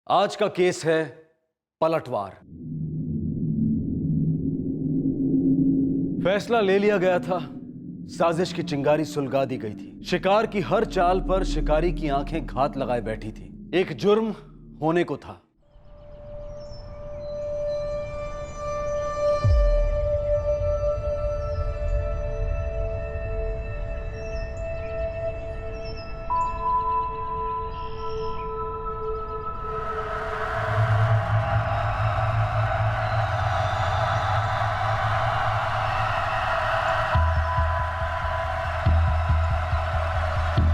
आज का केस है पलटवार। फैसला ले लिया गया था, साजिश की चिंगारी सुलगा दी गई थी। शिकार की हर चाल पर शिकारी की आंखें घात लगाए बैठी थी। एक जुर्म होने को था।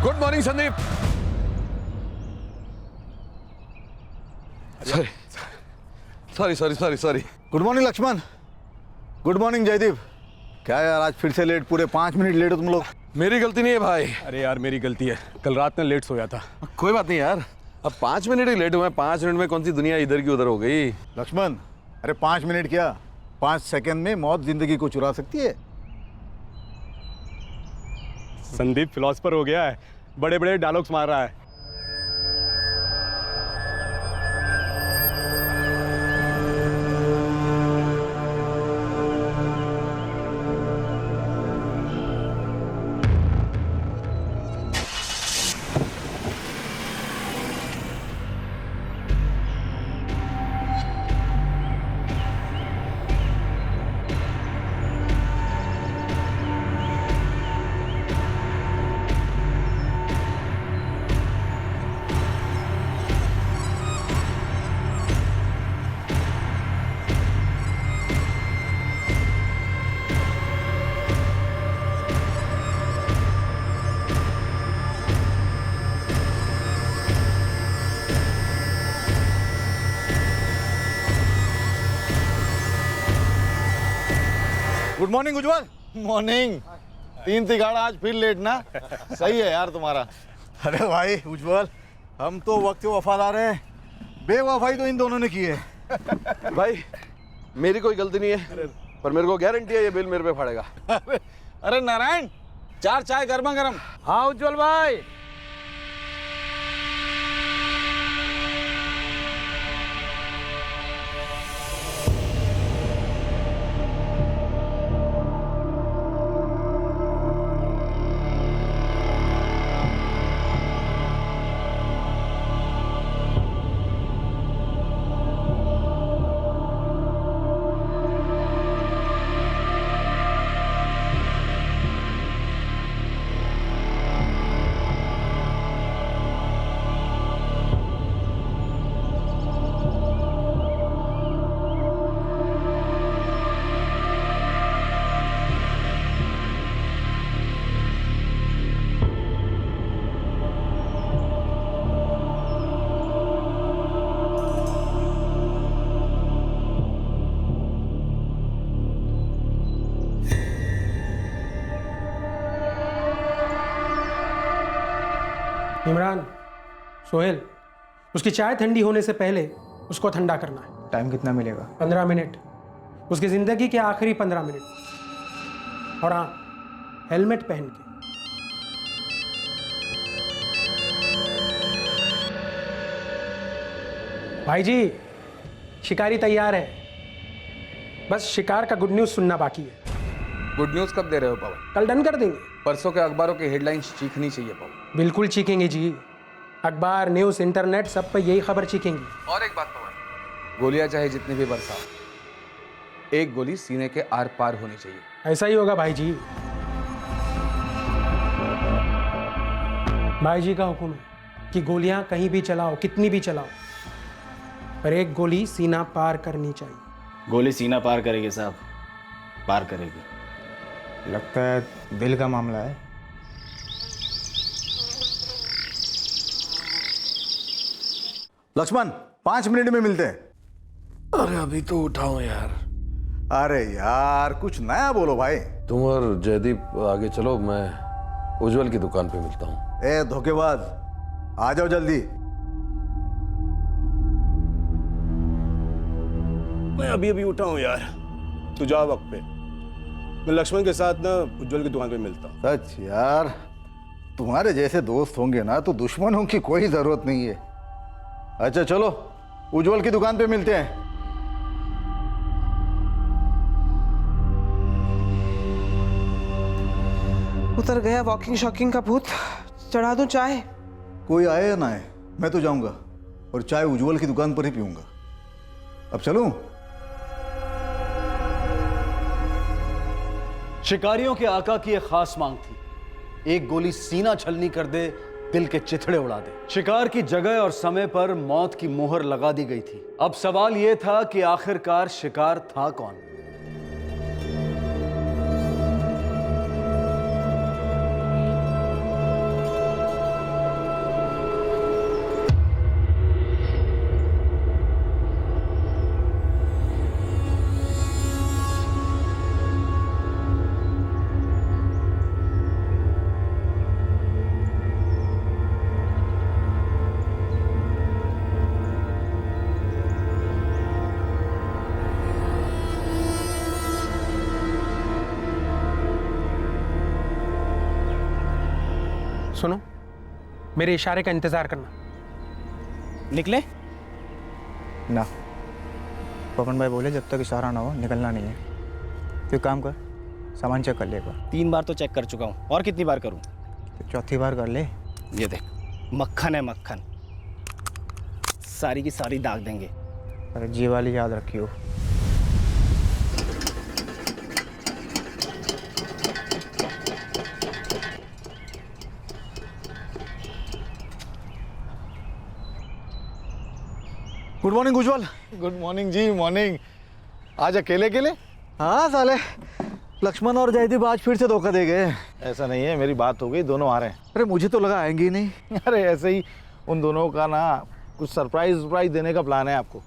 Good morning Sandeep. Sorry. Good morning Laxman. Good morning Jaideep. क्या यार आज फिर से लेट, पूरे 5 मिनट लेट हो तुम लोग। मेरी गलती नहीं है भाई। अरे यार मेरी गलती है, कल रात में लेट सोया था। कोई बात नहीं यार, अब 5 मिनट ही लेट हुए हैं। 5 मिनट में कौन सी दुनिया इधर की उधर हो गई। लक्ष्मण, अरे 5 मिनट क्या, 5 सेकंड में मौत जिंदगी को चुरा सकती है। संदीप फिलोसफर हो गया है, बड़े बड़े डायलॉग्स मार रहा है। गुड मॉर्निंग उज्जवल। मॉर्निंग। 3 तिगाड़ा आज फिर लेट ना। सही है यार तुम्हारा। अरे भाई उज्जवल, हम तो वक्त के वफादार हैं, बेवफाई तो इन दोनों ने की है। भाई मेरी कोई गलती नहीं है, पर मेरे को गारंटी है ये बिल मेरे पे पड़ेगा। अरे नारायण, 4 चाय गर्मा गर्म। हाँ उज्जवल भाई। इमरान, सोहेल, उसकी चाय ठंडी होने से पहले उसको ठंडा करना है। टाइम कितना मिलेगा? 15 मिनट, उसकी ज़िंदगी के आखिरी 15 मिनट। और हाँ, हेलमेट पहन के। भाई जी, शिकारी तैयार है, बस शिकार का गुड न्यूज़ सुनना बाकी है। गुड न्यूज़ कब दे रहे हो पवन? कल डन कर देंगे। परसों के अखबारों की हेडलाइंस चीखनी चाहिए पवन। बिल्कुल चीखेंगे जी, अखबार, न्यूज़, इंटरनेट सब पे यही खबर चीखेंगी। और एक बात पवन, गोलियां चाहे जितनी भी बरसाओ, एक गोली सीने के आर पार होनी चाहिए। ऐसा ही होगा भाई जी। भाई जी का हुक्म है कि गोलियां कहीं भी चलाओ, कितनी भी चलाओ, पर एक गोली सीना पार करनी चाहिए। गोली सीना पार करेगी साहब, पार करेगी। लगता है दिल का मामला है। लक्ष्मण, 5 मिनट में मिलते हैं। अरे अभी तो उठाओ यार। अरे यार कुछ नया बोलो भाई। तुम और जयदीप आगे चलो, मैं उज्जवल की दुकान पे मिलता हूँ। ए धोखेबाज, आ जाओ जल्दी। मैं अभी अभी उठा हूँ यार, तू जा वक्त पे। मैं लक्ष्मण के साथ ना उज्जवल की दुकान पे मिलता हूँ। सच यार, तुम्हारे जैसे दोस्त होंगे ना तो दुश्मनों की कोई जरूरत नहीं है। अच्छा चलो, उज्जवल की दुकान पे मिलते हैं। उतर गया वॉकिंग शॉकिंग का भूत। चढ़ा दूं चाय? कोई आए या ना आए, मैं तो जाऊंगा और चाय उज्जवल की दुकान पर ही पीऊंगा। अब चलूं? शिकारियों के आका की एक खास मांग थी, एक गोली सीना छलनी कर दे, दिल के चिथड़े उड़ा दे। शिकार की जगह और समय पर मौत की मोहर लगा दी गई थी। अब सवाल यह था कि आखिरकार शिकार था कौन? सुनो, मेरे इशारे का इंतजार करना। निकले ना, पवन भाई बोले जब तक इशारा ना हो निकलना नहीं है। तो काम कर, सामान चेक कर ले एक बार। 3 बार तो चेक कर चुका हूँ, और कितनी बार करूँ? तो चौथी बार कर ले। ये देख, मक्खन है मक्खन, सारी की सारी दाग देंगे। अरे जी वाली याद रखियो। गुड मॉर्निंग उज्जवल। गुड मॉर्निंग जी, मॉर्निंग। आज अकेले अकेले? हाँ साले, लक्ष्मण और जयदीप आज फिर से धोखा दे गए। ऐसा नहीं है, मेरी बात हो गई, दोनों आ रहे हैं। अरे मुझे तो लगा आएंगे ही नहीं। अरे ऐसे ही उन दोनों का ना कुछ सरप्राइज देने का प्लान है आपको।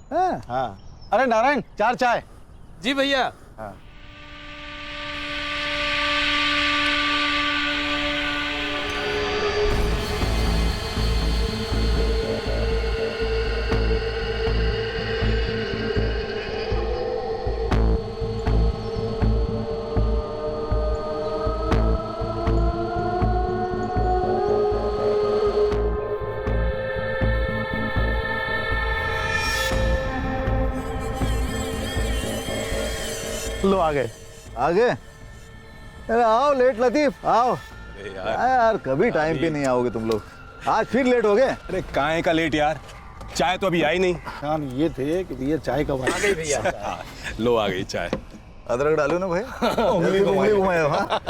हाँ। अरे नारायण, 4 चाय। जी भैया। हाँ। लो आ गए। आ गए? अरे आओ लेट लतीफ, आओ। यार कभी टाइम पे नहीं आओगे तुम लोग, आज फिर लेट हो गए। अरे काहे का लेट यार, चाय तो अभी आई नहीं। हम ये थे कि भैया चाय कब आ गई भैया। लो आ गई चाय। अदरक डालो ना भाई। उंगली घुमाए। हाँ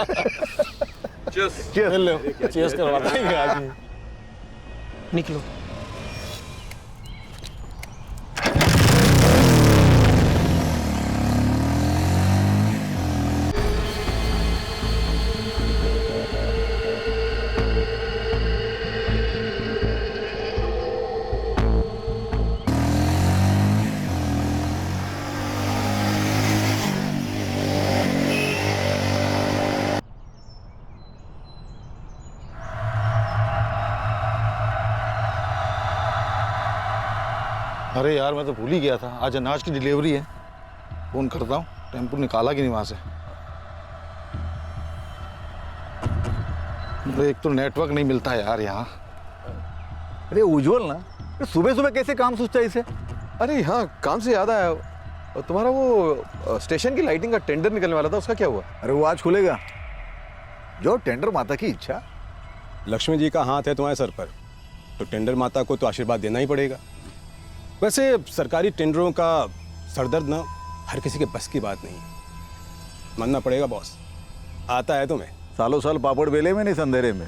चेस करवाता है आज। निकलो। अरे यार मैं तो भूल ही गया था, आज अनाज की डिलीवरी है। फोन करता हूँ, टेम्पो निकाला कि नहीं वहां से। एक तो नेटवर्क नहीं मिलता है यार यहाँ। अरे उज्जवल ना, सुबह सुबह कैसे काम सोचता है इसे? अरे हाँ, काम से याद आया, तुम्हारा वो स्टेशन की लाइटिंग का टेंडर निकलने वाला था, उसका क्या हुआ? अरे वो आज खुलेगा। जो टेंडर माता की इच्छा। लक्ष्मी जी का हाथ है तुम्हारे सर पर, तो टेंडर माता को तो आशीर्वाद देना ही पड़ेगा। वैसे सरकारी टेंडरों का सरदर्द ना हर किसी के बस की बात नहीं, मानना पड़ेगा बॉस। आता है तुम्हें। सालों साल पापड़ बेले में नहीं संधेरे में,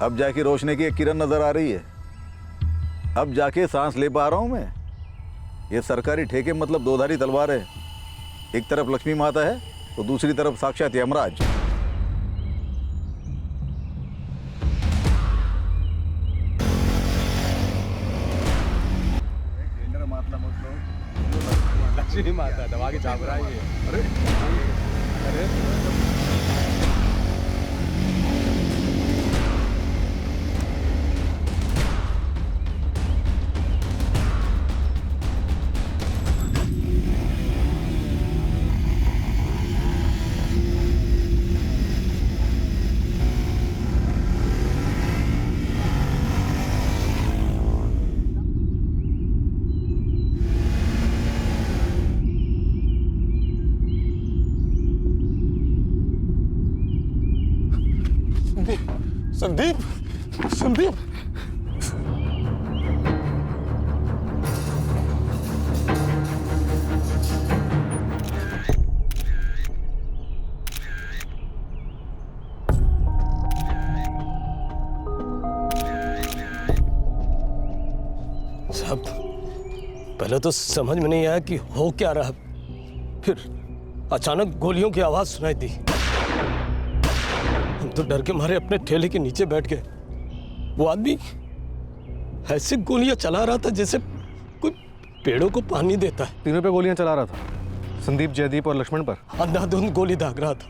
अब जाके रोशनी की एक किरण नजर आ रही है। अब जाके सांस ले पा रहा हूं मैं। ये सरकारी ठेके मतलब दोधारी तलवार है, एक तरफ लक्ष्मी माता है तो दूसरी तरफ साक्षात यमराज। लक्ष्मी माता दबा के चाप रहा है। अरे संदीप, संदीप। साहब, पहले तो समझ में नहीं आया कि हो क्या रहा, फिर अचानक गोलियों की आवाज सुनाई दी। हम तो डर के मारे अपने ठेले के नीचे बैठ गए। वो आदमी ऐसे गोलियां चला रहा था जैसे कोई पेड़ों को पानी देता है। तीनों पे गोलियां चला रहा था, संदीप, जयदीप और लक्ष्मण पर। अंधाधुंध गोली दाग रहा था,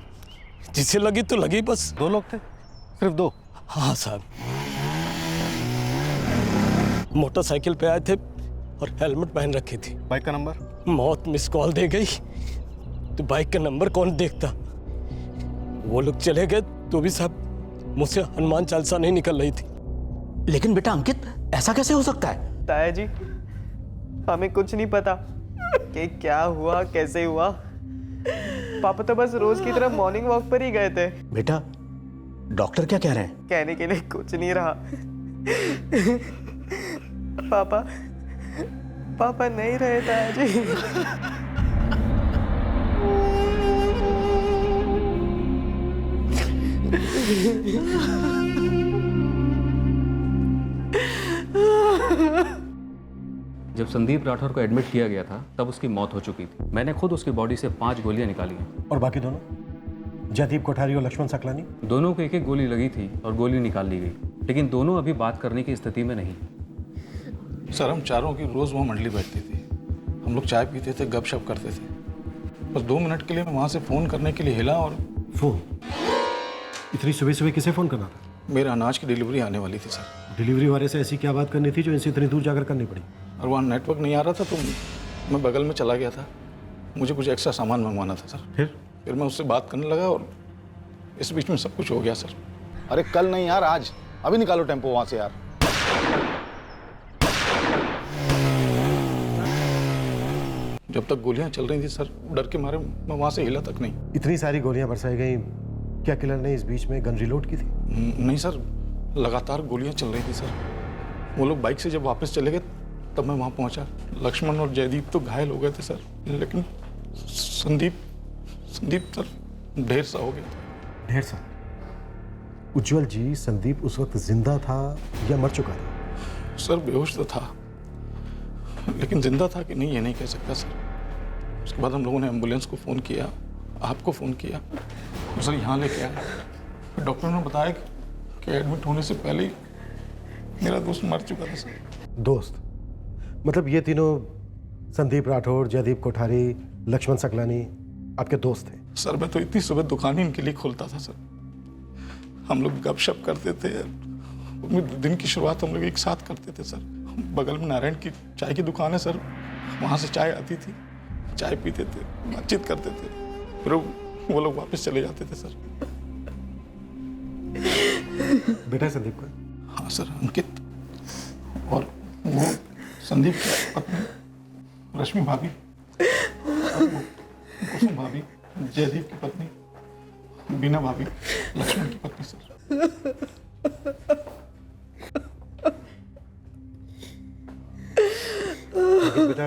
जिसे लगी तो लगी बस। 2 लोग थे, सिर्फ 2? हाँ साहब, मोटरसाइकिल पे आए थे और हेलमेट पहन रखी थी। बाइक का नंबर? मौत मिस कॉल दे गई तो बाइक का नंबर कौन देखता। वो लोग चले गए तो भी साहब मुझसे हनुमान चालीसा नहीं निकल रही थी। लेकिन बेटा अंकित, ऐसा कैसे हो सकता है? ताया जी, हमें कुछ नहीं पता कि क्या हुआ, कैसे हुआ। पापा तो बस रोज की तरह मॉर्निंग वॉक पर ही गए थे। बेटा, डॉक्टर क्या कह रहे हैं? कहने के लिए कुछ नहीं रहा। पापा नहीं रहे ताया जी। जब संदीप राठौर को एडमिट किया गया था तब उसकी मौत हो चुकी थी। मैंने खुद उसकी बॉडी से 5 गोलियां निकाली हैं। और बाकी दोनों, जयदीप कोठारी और लक्ष्मण सकलानी? दोनों को 1-1 गोली लगी थी और गोली निकाल ली गई, लेकिन दोनों अभी बात करने की स्थिति में नहीं। सर, हम चारों की रोज वहाँ मंडली बैठती थी। हम लोग चाय पीते थे, गपशप करते थे। बस 2 मिनट के लिए मैं वहाँ से फ़ोन करने के लिए हिला और फोन? इतनी सुबह सुबह किसे फ़ोन करना था? मेरा अनाज की डिलीवरी आने वाली थी सर। डिलीवरी वाले से ऐसी क्या बात करनी थी जो इनसे इतनी दूर जाकर करनी पड़ी? और वहाँ नेटवर्क नहीं आ रहा था तो मैं बगल में चला गया था। मुझे कुछ एक्स्ट्रा सामान मंगवाना था सर। फिर मैं उससे बात करने लगा और इस बीच में सब कुछ हो गया सर। अरे कल नहीं यार, आज। अभी निकालो टेम्पो वहाँ से यार। जब तक गोलियां चल रही थी सर, डर के मारे मैं वहाँ से हिला तक नहीं। इतनी सारी गोलियां बरसाई गई, क्या किलर ने इस बीच में गन रिलोड की थी? नहीं सर, लगातार गोलियां चल रही थी सर। वो लोग बाइक से जब वापस चले गए तब मैं वहाँ पहुँचा। लक्ष्मण और जयदीप तो घायल हो गए थे सर, लेकिन संदीप सर ढेर सा हो गया। ढेर सा? उज्जवल जी, संदीप उस वक्त जिंदा था या मर चुका था? सर बेहोश तो था, लेकिन जिंदा था कि नहीं ये नहीं कह सकता सर। उसके बाद हम लोगों ने एम्बुलेंस को फ़ोन किया, आपको फ़ोन किया, सर यहाँ लेके आए। डॉक्टर ने बताया कि एडमिट होने से पहले ही मेरा दोस्त मर चुका था सर। दोस्त? मतलब ये तीनों, संदीप राठौर, जयदीप कोठारी, लक्ष्मण सकलानी, आपके दोस्त थे? सर मैं तो इतनी सुबह दुकान ही इनके लिए खोलता था सर। हम लोग गपशप करते थे, दिन की शुरुआत हम लोग एक साथ करते थे सर। बगल में नारायण की चाय की दुकान है सर, वहाँ से चाय आती थी, चाय पीते थे, बातचीत करते थे, फिर वो लोग वापस चले जाते थे सर। बेटा संदीप का? हाँ सर, अंकित। और वो संदीप की पत्नी रश्मि भाभी, कुसुम भाभी, जयदीप की पत्नी बीना भाभी, लक्ष्मण की पत्नी सर। बेटा,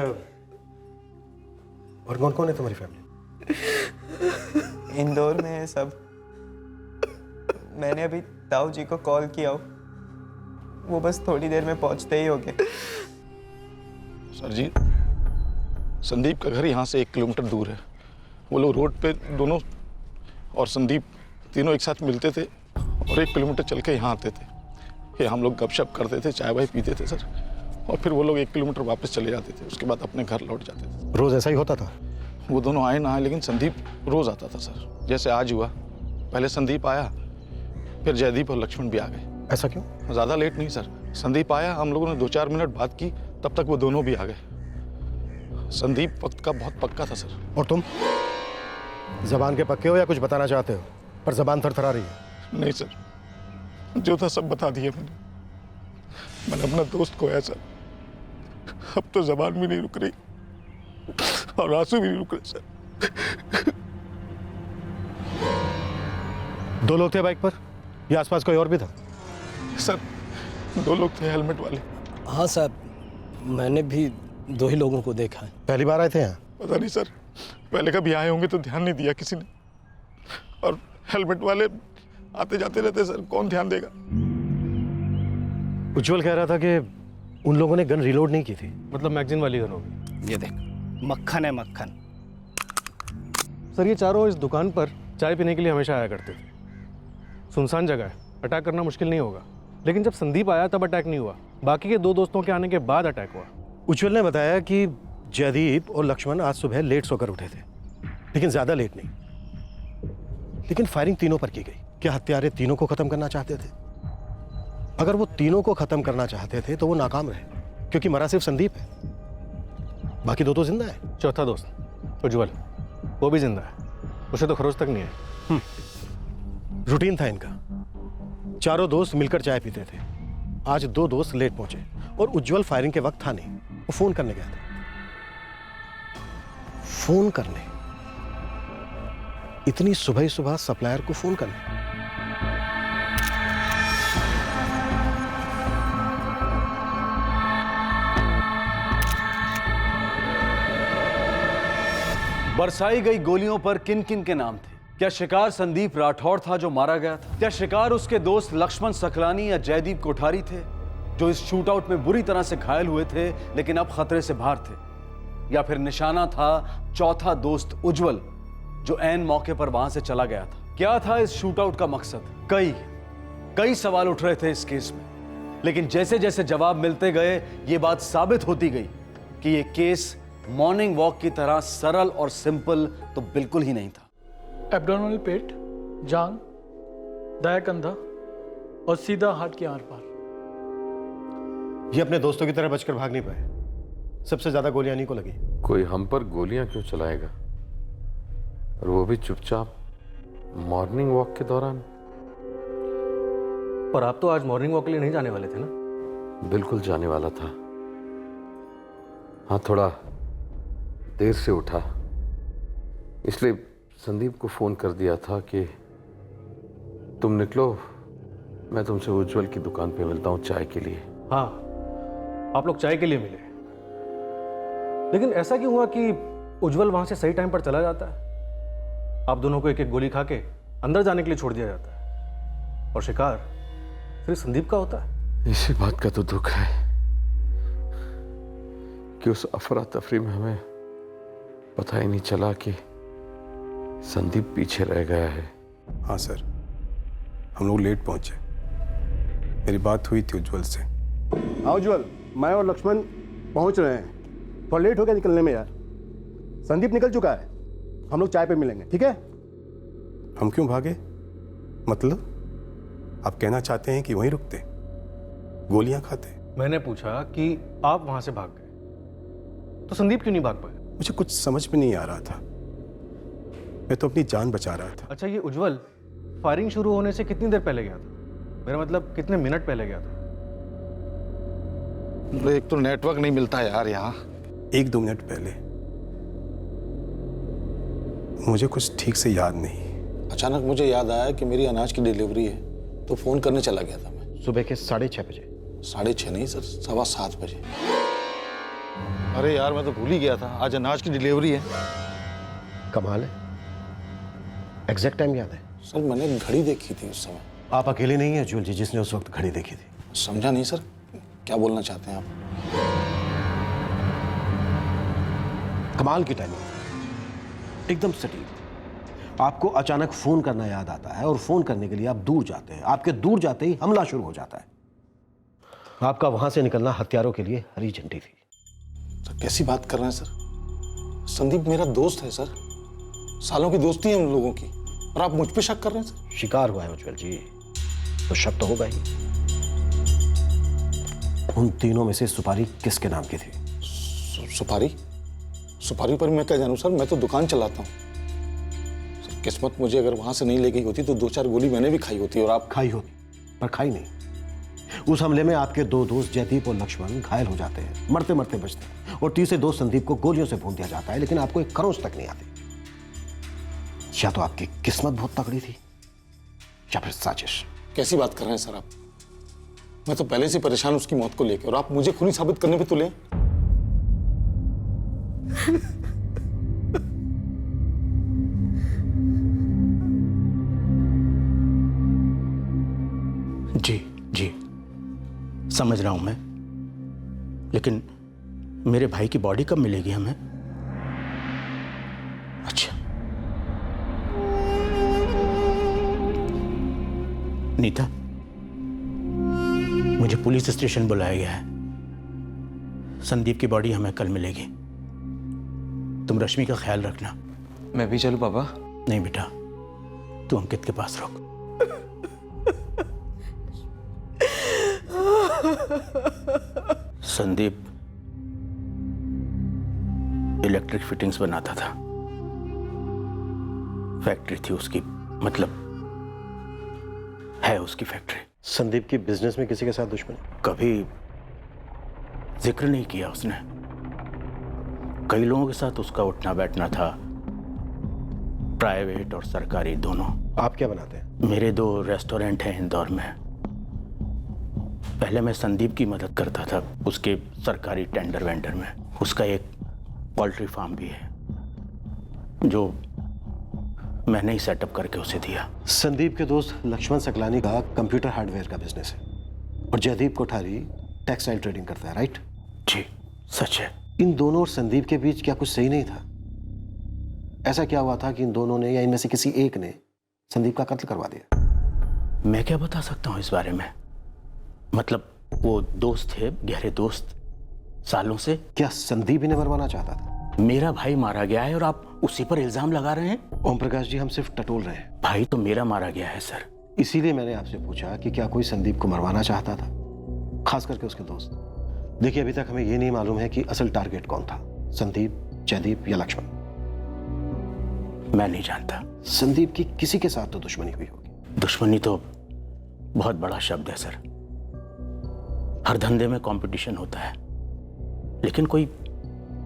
और कौन कौन है तुम्हारी फैमिली? इंदौर में है सब। मैंने अभी ताऊ जी को कॉल किया, वो बस थोड़ी देर में पहुंचते ही होंगे। सर जी, संदीप का घर यहाँ से 1 किलोमीटर दूर है। वो लोग रोड पे दोनों और संदीप तीनों एक साथ मिलते थे और 1 किलोमीटर चल के यहाँ आते थे। ये हम लोग गपशप करते थे, चाय वाय पीते थे सर, और फिर वो लोग 1 किलोमीटर वापस चले जाते थे। उसके बाद अपने घर लौट जाते थे। रोज ऐसा ही होता था? वो दोनों आए ना आए, लेकिन संदीप रोज आता था सर। जैसे आज हुआ, पहले संदीप आया, फिर जयदीप और लक्ष्मण भी आ गए। ऐसा क्यों? ज़्यादा लेट नहीं सर, संदीप आया, हम लोगों ने 2-4 मिनट बात की, तब तक वो दोनों भी आ गए। संदीप वक्त का बहुत पक्का था सर। और तुम जबान के पक्के हो या कुछ बताना चाहते हो, पर जबान थरथरा रही है? नहीं सर, जो था सब बता दिया मैंने अपना दोस्त खोया सर। अब तो जबान भी नहीं रुक रही और आंसू भी नहीं रुक रहे सर। 2 लोग थे बाइक पर या आसपास कोई और भी था? सर 2 लोग थे हेलमेट वाले। हाँ साहब, मैंने भी 2 ही लोगों को देखा है। पहली बार आए थे यहाँ? पता नहीं सर, पहले कभी आए होंगे तो ध्यान नहीं दिया किसी ने, और हेलमेट वाले आते जाते रहते सर, कौन ध्यान देगा। उज्जवल कह रहा था कि उन लोगों ने गन रिलोड नहीं की थी। मतलब मैगजीन वाली गन होगी। ये देख, मक्खन है मक्खन। सर ये चारों इस दुकान पर चाय पीने के लिए हमेशा आया करते थे। सुनसान जगह है, अटैक करना मुश्किल नहीं होगा। लेकिन जब संदीप आया तब अटैक नहीं हुआ, बाकी के 2 दोस्तों के आने के बाद अटैक हुआ। उज्जवल ने बताया कि जयदीप और लक्ष्मण आज सुबह लेट सोकर उठे थे, लेकिन ज्यादा लेट नहीं। लेकिन फायरिंग तीनों पर की गई। क्या हत्यारे तीनों को खत्म करना चाहते थे? अगर वो तीनों को खत्म करना चाहते थे तो वो नाकाम रहे, क्योंकि मरा सिर्फ संदीप है, बाकी 2 तो जिंदा है। चौथा दोस्त उज्जवल, वो भी जिंदा है, उसे तो खरोच तक नहीं है। रूटीन था इनका। चारों दोस्त मिलकर चाय पीते थे। आज 2 दोस्त लेट पहुंचे और उज्जवल फायरिंग के वक्त था नहीं, वो फोन करने गया था। फोन करने, इतनी सुबह ही सुबह सप्लायर को फोन करने। बरसाई गई गोलियों पर किन किन के नाम थे? क्या शिकार संदीप राठौड़ था जो मारा गया था? क्या शिकार उसके दोस्त लक्ष्मण सकलानी या जयदीप कोठारी थे जो इस शूटआउट में बुरी तरह से घायल हुए थे लेकिन अब खतरे से बाहर थे? या फिर निशाना था चौथा दोस्त उज्जवल जो ऐन मौके पर वहां से चला गया था? क्या था इस शूटआउट का मकसद? कई सवाल उठ रहे थे इस केस में, लेकिन जैसे जैसे जवाब मिलते गए ये बात साबित होती गई कि ये केस मॉर्निंग वॉक की तरह सरल और सिंपल तो बिल्कुल ही नहीं था। एब्डोमिनल पेट, जांग, दाया कंधा और सीधा हाथ के आर पार। ये अपने दोस्तों की तरह बचकर भाग नहीं पाए। सबसे ज्यादा गोलियां इन्हीं को लगी। कोई हम पर गोलियां क्यों चलाएगा, और वो भी चुपचाप मॉर्निंग वॉक के दौरान? पर आप तो आज मॉर्निंग वॉक के लिए नहीं जाने वाले थे ना? बिल्कुल जाने वाला था। हाँ, थोड़ा देर से उठा, इसलिए संदीप को फोन कर दिया था कि तुम निकलो, मैं तुमसे उज्जवल की दुकान पे मिलता हूँ चाय के लिए। हाँ, आप लोग चाय के लिए मिले, लेकिन ऐसा क्यों हुआ कि उज्जवल वहां से सही टाइम पर चला जाता है, आप दोनों को एक एक गोली खा के अंदर जाने के लिए छोड़ दिया जाता है, और शिकार सिर्फ संदीप का होता है? इसी बात का तो दुख है कि उस अफरा तफरी में हमें पता ही नहीं चला कि संदीप पीछे रह गया है। हाँ सर, हम लोग लेट पहुंचे। मेरी बात हुई थी उज्जवल से। हाँ उज्जवल, मैं और लक्ष्मण पहुंच रहे हैं। थोड़ा लेट हो गया निकलने में यार। संदीप निकल चुका है, हम लोग चाय पे मिलेंगे, ठीक है? हम क्यों भागे? मतलब आप कहना चाहते हैं कि वहीं रुकते, गोलियां खाते? मैंने पूछा कि आप वहां से भाग गए तो संदीप क्यों नहीं भाग पाए? मुझे कुछ समझ में नहीं आ रहा था, मैं तो अपनी जान बचा रहा था। अच्छा, ये उज्जवल फायरिंग शुरू होने से कितनी देर पहले गया था? मेरा मतलब कितने मिनट पहले गया था? एक तो नेटवर्क नहीं मिलता यार यहाँ। 1-2 मिनट पहले, मुझे कुछ ठीक से याद नहीं। अचानक मुझे याद आया कि मेरी अनाज की डिलीवरी है, तो फोन करने चला गया था मैं। सुबह के 6:30 बजे। 6:30 नहीं सर, 7:15 बजे। अरे यार, मैं तो भूल ही गया था, आज अनाज की डिलीवरी है। कमाल है, एग्जैक्ट टाइम याद है। सर मैंने घड़ी देखी थी उस समय। आप अकेले नहीं हैं उज्जवल जी जिसने उस वक्त घड़ी देखी थी। समझा नहीं सर, क्या बोलना चाहते हैं आप? कमाल की टाइमिंग, एकदम सटीक। आपको अचानक फोन करना याद आता है और फोन करने के लिए आप दूर जाते हैं। आपके दूर जाते ही हमला शुरू हो जाता है। आपका वहां से निकलना हथियारों के लिए हरी झंडी थी। सर कैसी बात कर रहे हैं सर? संदीप मेरा दोस्त है सर, सालों की दोस्ती है हम लोगों की, और आप मुझ पे शक कर रहे हैं सर? शिकार हुआ है उज्जवल जी, तो शक तो होगा ही। उन तीनों में से सुपारी किसके नाम की थी? सुपारी? सुपारी पर मैं क्या जानूं सर, मैं तो दुकान चलाता हूँ। सर किस्मत मुझे अगर वहां से नहीं ले गई होती तो 2-4 गोली मैंने भी खाई होती, और आप? खाई होती, पर खाई नहीं। उस हमले में आपके 2 दोस्त जयदीप और लक्ष्मण घायल हो जाते हैं, मरते मरते बचते हैं, और तीसरे दोस्त संदीप को गोलियों से भून दिया जाता है, लेकिन आपको एक खरोंच तक नहीं आती। या तो आपकी किस्मत बहुत तगड़ी थी, या फिर साजिश। कैसी बात कर रहे हैं सर आप? मैं तो पहले से परेशान उसकी मौत को लेकर, और आप मुझे खूनी साबित करने पे तुले। जी समझ रहा हूं मैं, लेकिन मेरे भाई की बॉडी कब मिलेगी हमें? अच्छा, नीता, मुझे पुलिस स्टेशन बुलाया गया है। संदीप की बॉडी हमें कल मिलेगी। तुम रश्मि का ख्याल रखना। मैं भी चलूं पापा? नहीं बेटा, तू अंकित के पास रुक। संदीप इलेक्ट्रिक फिटिंग्स बनाता था, फैक्ट्री थी उसकी, मतलब है उसकी फैक्ट्री। संदीप की बिजनेस में किसी के साथ दुश्मनी? कभी जिक्र नहीं किया उसने। कई लोगों के साथ उसका उठना बैठना था, प्राइवेट और सरकारी दोनों। आप क्या बनाते हैं? मेरे 2 रेस्टोरेंट हैं इंदौर में। पहले मैं संदीप की मदद करता था उसके सरकारी टेंडर वेंडर में। उसका एक पोल्ट्री फार्म भी है जो मैंने ही सेटअप करके उसे दिया। संदीप के दोस्त लक्ष्मण सकलानी का कंप्यूटर हार्डवेयर का बिजनेस है और जयदीप कोठारी टेक्सटाइल ट्रेडिंग करता है, राइट? जी सच है। इन दोनों और संदीप के बीच क्या कुछ सही नहीं था? ऐसा क्या हुआ था कि इन दोनों ने या इनमें से किसी एक ने संदीप का कत्ल करवा दिया? मैं क्या बता सकता हूं इस बारे में? मतलब वो दोस्त थे, गहरे दोस्त सालों से। क्या संदीप इन्हें मरवाना चाहता था? मेरा भाई मारा गया है और आप उसी पर इल्जाम लगा रहे हैं? ओम प्रकाश जी, हम सिर्फ टटोल रहे हैं। भाई तो मेरा मारा गया है सर। इसीलिए मैंने आपसे पूछा कि क्या कोई संदीप को मरवाना चाहता था, खास करके उसके दोस्त। देखिए, अभी तक हमें यह नहीं मालूम है कि असल टारगेट कौन था, संदीप, जयदीप या लक्ष्मण। मैं नहीं जानता। संदीप की किसी के साथ तो दुश्मनी हुई होगी। दुश्मनी तो बहुत बड़ा शब्द है सर। हर धंधे में कंपटीशन होता है, लेकिन कोई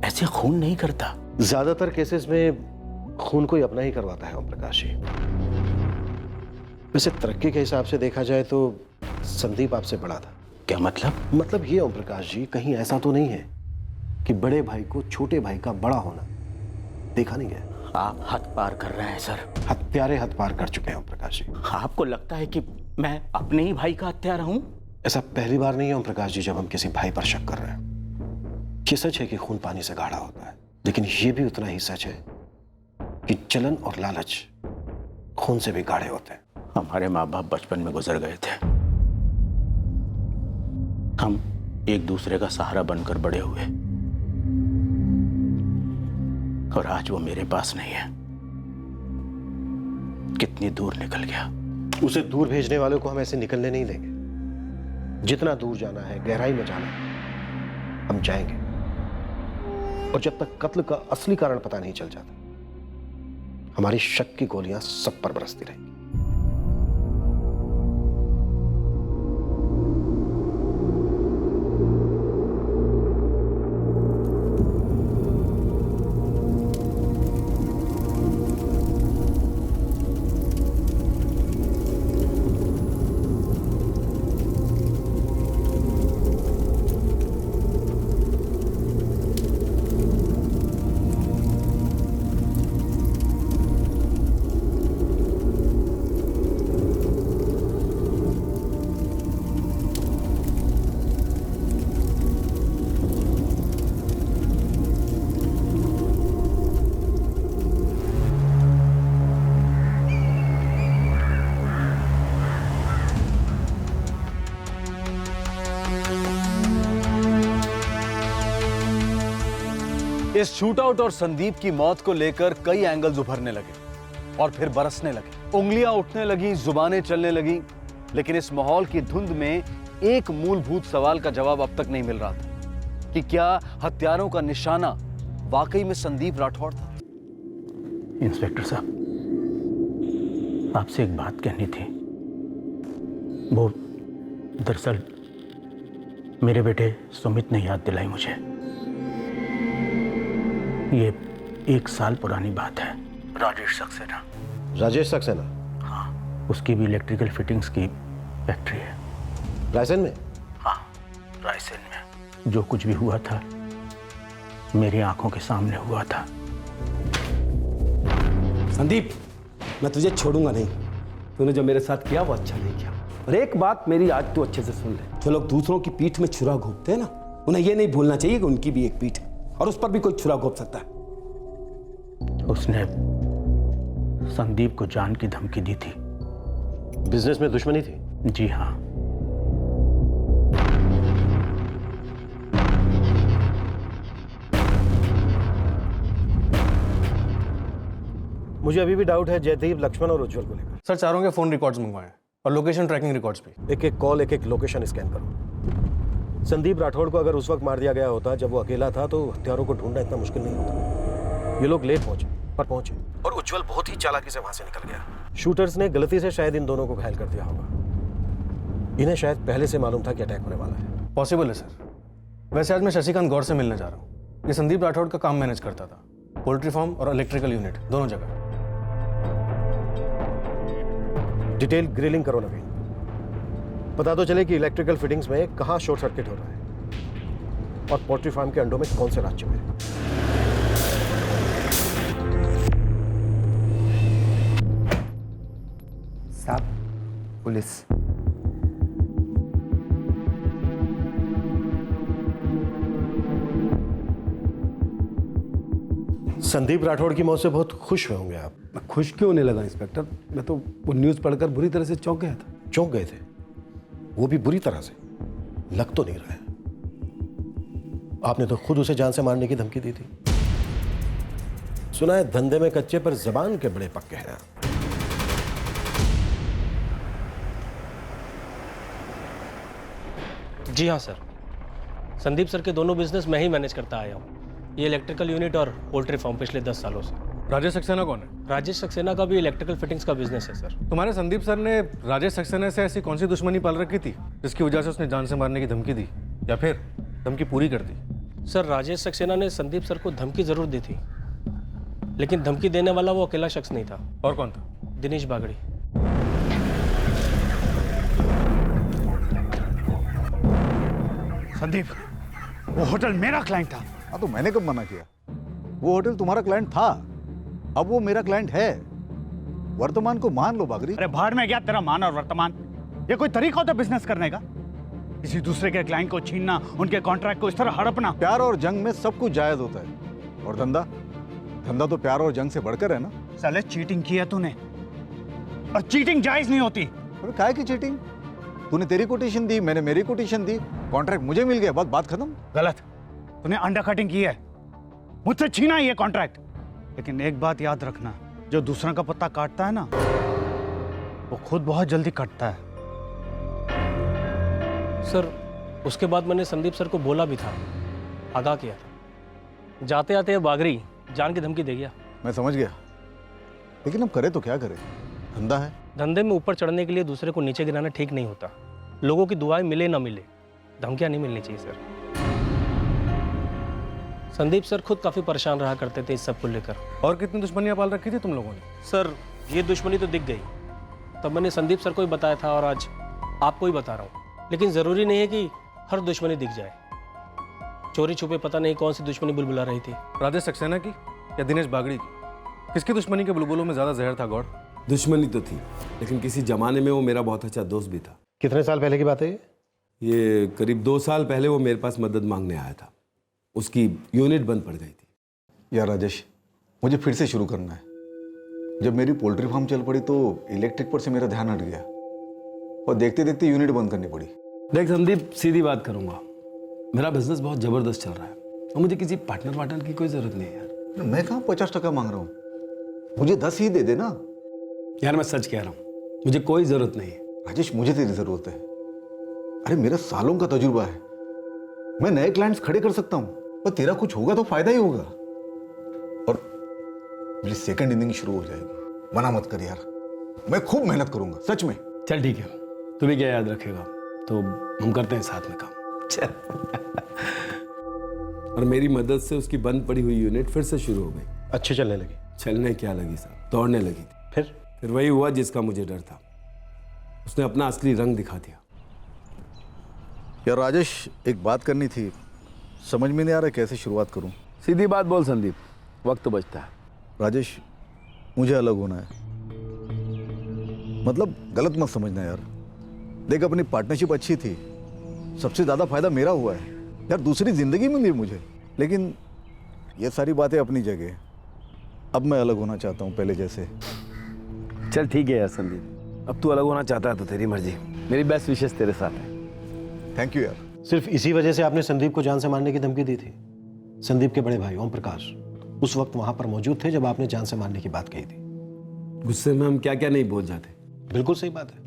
ऐसे खून नहीं करता। ज्यादातर केसेस में खून कोई अपना ही करवाता है ओम प्रकाश जी। वैसे तरक्की के हिसाब से देखा जाए तो संदीप आपसे बड़ा था। क्या मतलब? मतलब ये ओम प्रकाश जी, कहीं ऐसा तो नहीं है कि बड़े भाई को छोटे भाई का बड़ा होना देखा नहीं गया। आप हद पार कर रहे हैं सर। हत्यारे हद पार कर चुके हैं ओम प्रकाश जी। आपको लगता है कि मैं अपने ही भाई का हत्यारा हूं? ऐसा पहली बार नहीं है ओम प्रकाश जी जब हम किसी भाई पर शक कर रहे हैं। ये सच है कि खून पानी से गाढ़ा होता है, लेकिन ये भी उतना ही सच है कि जलन और लालच खून से भी गाढ़े होते हैं। हमारे माँ बाप बचपन में गुजर गए थे। हम एक दूसरे का सहारा बनकर बड़े हुए, और आज वो मेरे पास नहीं है। कितनी दूर निकल गया। उसे दूर भेजने वालों को हम ऐसे निकलने नहीं देंगे। जितना दूर जाना है, गहराई में जाना है, हम जाएंगे। और जब तक कत्ल का असली कारण पता नहीं चल जाता, हमारी शक की गोलियां सब पर बरसती रहेंगी। इस शूटआउट और संदीप की मौत को लेकर कई एंगल्स उभरने लगे और फिर बरसने लगे। उंगलियां उठने लगी, जुबानें चलने लगी, लेकिन इस माहौल की धुंध में एक मूलभूत सवाल का जवाब अब तक नहीं मिल रहा था कि क्या हत्यारों का निशाना वाकई में संदीप राठौड़ था। इंस्पेक्टर साहब, आपसे एक बात कहनी थी। वो दरअसल मेरे बेटे सुमित ने याद दिलाई मुझे। ये 1 साल पुरानी बात है। राजेश सक्सेना। राजेश सक्सेना? हाँ, उसकी भी इलेक्ट्रिकल फिटिंग्स की फैक्ट्री है। रायसेन में? रायसेन में जो कुछ भी हुआ था मेरी आंखों के सामने हुआ था। संदीप, मैं तुझे छोड़ूंगा नहीं। तूने जो मेरे साथ किया वो अच्छा नहीं किया। और एक बात मेरी आज तू अच्छे से सुन ले, जो लोग दूसरों की पीठ में छुरा घोंपते हैं ना, उन्हें ये नहीं भूलना चाहिए कि उनकी भी एक पीठ है और उस पर भी कोई छुरा घोंप सकता है। उसने संदीप को जान की धमकी दी थी। बिजनेस में दुश्मनी थी? जी हाँ। मुझे अभी भी डाउट है जयदीप, लक्ष्मण और उज्जवल को लेकर। सर चारों के फोन रिकॉर्ड्स मंगवाए और लोकेशन ट्रैकिंग रिकॉर्ड्स भी। एक एक कॉल, एक एक लोकेशन स्कैन करो। संदीप राठौड़ को अगर उस वक्त मार दिया गया होता जब वो अकेला था तो हत्यारों को ढूंढना इतना मुश्किल नहीं होता। ये लोग लेट पहुंचे पर पहुंचे, और उज्जवल बहुत ही चालाकी से वहां से निकल गया। शूटर्स ने गलती से शायद इन दोनों को घायल कर दिया होगा। इन्हें शायद पहले से मालूम था कि अटैक होने वाला है। पॉसिबल है सर। वैसे आज मैं शशिकांत गौर से मिलने जा रहा हूँ। ये संदीप राठौड़ का काम मैनेज करता था, पोल्ट्री फार्म और इलेक्ट्रिकल यूनिट दोनों जगह। डिटेल ग्रिलिंग करो नवीन, पता तो चले कि इलेक्ट्रिकल फिटिंग्स में कहां शॉर्ट सर्किट हो रहा है और पोल्ट्री फार्म के अंडों में कौन से राज चुके हैं। साहब, पुलिस। संदीप राठौड़ की मौत से बहुत खुश हुए होंगे आप। मैं खुश क्यों होने लगा इंस्पेक्टर? मैं तो वो न्यूज़ पढ़कर बुरी तरह से चौंक गया था। चौंक गए थे? वो भी बुरी तरह से? लग तो नहीं रहा है। आपने तो खुद उसे जान से मारने की धमकी दी थी। सुना है धंधे में कच्चे पर जबान के बड़े पक्के हैं। जी हाँ सर, संदीप सर के दोनों बिजनेस मैं ही मैनेज करता आया हूँ। ये इलेक्ट्रिकल यूनिट और पोल्ट्री फार्म पिछले 10 सालों से। राजेश सक्सेना कौन है? राजेश सक्सेना का भी इलेक्ट्रिकल फिटिंग्स का बिजनेस है सर। तुम्हारे संदीप सर ने राजेश सक्सेना से ऐसी कौन सी दुश्मनी पाल रखी थी जिसकी वजह से उसने जान से मारने की धमकी दी, या फिर धमकी पूरी कर दी? सर, राजेश सक्सेना ने संदीप सर को धमकी जरूर दी थी, लेकिन धमकी देने वाला वो अकेला शख्स नहीं था। और कौन था? दिनेश बागड़ी। संदीप, वो होटल मेरा क्लाइंट था। हाँ तो मैंने कब मना किया? वो होटल तुम्हारा क्लाइंट था, अब वो मेरा क्लाइंट है। वर्तमान को मान लो बागरी। अरे भाड़ में गया तेरा मान और वर्तमान। ये कोई तरीका होता बिजनेस करने का? किसी दूसरे के क्लाइंट को छीनना, उनके कॉन्ट्रैक्ट को इस तरह हड़पना। प्यार और जंग में सब कुछ जायज होता है। और धंधा, धंधा तो प्यार और जंग से बढ़कर है ना। साले चीटिंग की है तूने, और चीटिंग जायज नहीं होती। अरे काहे की चीटिंग? तूने तेरी कोटेशन दी, मैंने मेरी कोटेशन दी, कॉन्ट्रैक्ट मुझे मिल गया, बात खत्म। गलत, तूने अंडर कटिंग की है, मुझसे छीना ये कॉन्ट्रैक्ट। लेकिन एक बात याद रखना, जो दूसरा का पत्ता काटता है ना, वो खुद बहुत जल्दी कटता है। सर, उसके बाद मैंने संदीप सर को बोला भी था, आगाह किया था। जाते आते बागरी जान की धमकी दे गया। मैं समझ गया, लेकिन अब करे तो क्या करे? धंधा है। धंधे में ऊपर चढ़ने के लिए दूसरे को नीचे गिराना ठीक नहीं होता। लोगों की दुआएं मिले ना मिले, धमकियां नहीं मिलनी चाहिए सर। संदीप सर खुद काफी परेशान रहा करते थे इस सब को लेकर। और कितनी दुश्मनियां पाल रखी थी तुम लोगों ने? सर, ये दुश्मनी तो दिख गई, तब मैंने संदीप सर को ही बताया था और आज आपको ही बता रहा हूँ। लेकिन जरूरी नहीं है कि हर दुश्मनी दिख जाए। चोरी छुपे पता नहीं कौन सी दुश्मनी बुलबुला रही थी। राजेश सक्सेना की या दिनेश बागड़ी की? किसकी दुश्मनी के बुलबुलों में ज्यादा जहर था गौड़? दुश्मनी तो थी, लेकिन किसी जमाने में वो मेरा बहुत अच्छा दोस्त भी था। कितने साल पहले की बात है ये? करीब 2 साल पहले वो मेरे पास मदद मांगने आया था। उसकी यूनिट बंद पड़ गई थी। यार राजेश, मुझे फिर से शुरू करना है। जब मेरी पोल्ट्री फार्म चल पड़ी तो इलेक्ट्रिक पर से मेरा ध्यान हट गया और देखते देखते यूनिट बंद करनी पड़ी। देख संदीप, सीधी बात करूंगा, मेरा बिजनेस बहुत जबरदस्त चल रहा है और मुझे किसी पार्टनर की कोई जरूरत नहीं है यार। मैं कहाँ 50% मांग रहा हूँ, मुझे 10 ही दे देना। यार मैं सच कह रहा हूँ, मुझे कोई जरूरत नहीं है। राजेश, मुझे तेरी जरूरत है। अरे मेरा सालों का तजुर्बा है, मैं नए क्लाइंट्स खड़े कर सकता हूँ, पर तेरा कुछ होगा तो फायदा ही होगा। और मेरी सेकंड इनिंग शुरू हो जाएगी। मना मत कर यार, मैं खूब मेहनत करूंगा सच में। चल ठीक है, तू भी क्या याद रखेगा, तो हम करते हैं साथ में काम। चल। और मेरी मदद से उसकी बंद पड़ी हुई यूनिट फिर से शुरू हो गई। अच्छी चलने लगी? चलने क्या लगी साहब, दौड़ने लगी थी। फिर वही हुआ जिसका मुझे डर था। उसने अपना असली रंग दिखा दिया। यार राजेश, एक बात करनी थी, समझ में नहीं आ रहा कैसे शुरुआत करूं। सीधी बात बोल संदीप, वक्त तो बचता है। राजेश, मुझे अलग होना है। मतलब गलत मत समझना यार। देख, अपनी पार्टनरशिप अच्छी थी, सबसे ज़्यादा फायदा मेरा हुआ है यार, दूसरी ज़िंदगी मिली मुझे। लेकिन ये सारी बातें अपनी जगह, अब मैं अलग होना चाहता हूँ पहले जैसे। चल ठीक है यार संदीप, अब तू अलग होना चाहता है तो तेरी मर्जी, मेरी बेस्ट विशेष तेरे साथ है। थैंक यू यार। सिर्फ इसी वजह से आपने संदीप को जान से मारने की धमकी दी थी। संदीप के बड़े भाई ओम प्रकाश उस वक्त वहां पर मौजूद थे जब आपने जान से मारने की बात कही थी। गुस्से में हम क्या क्या नहीं बोल जाते। बिल्कुल सही बात है,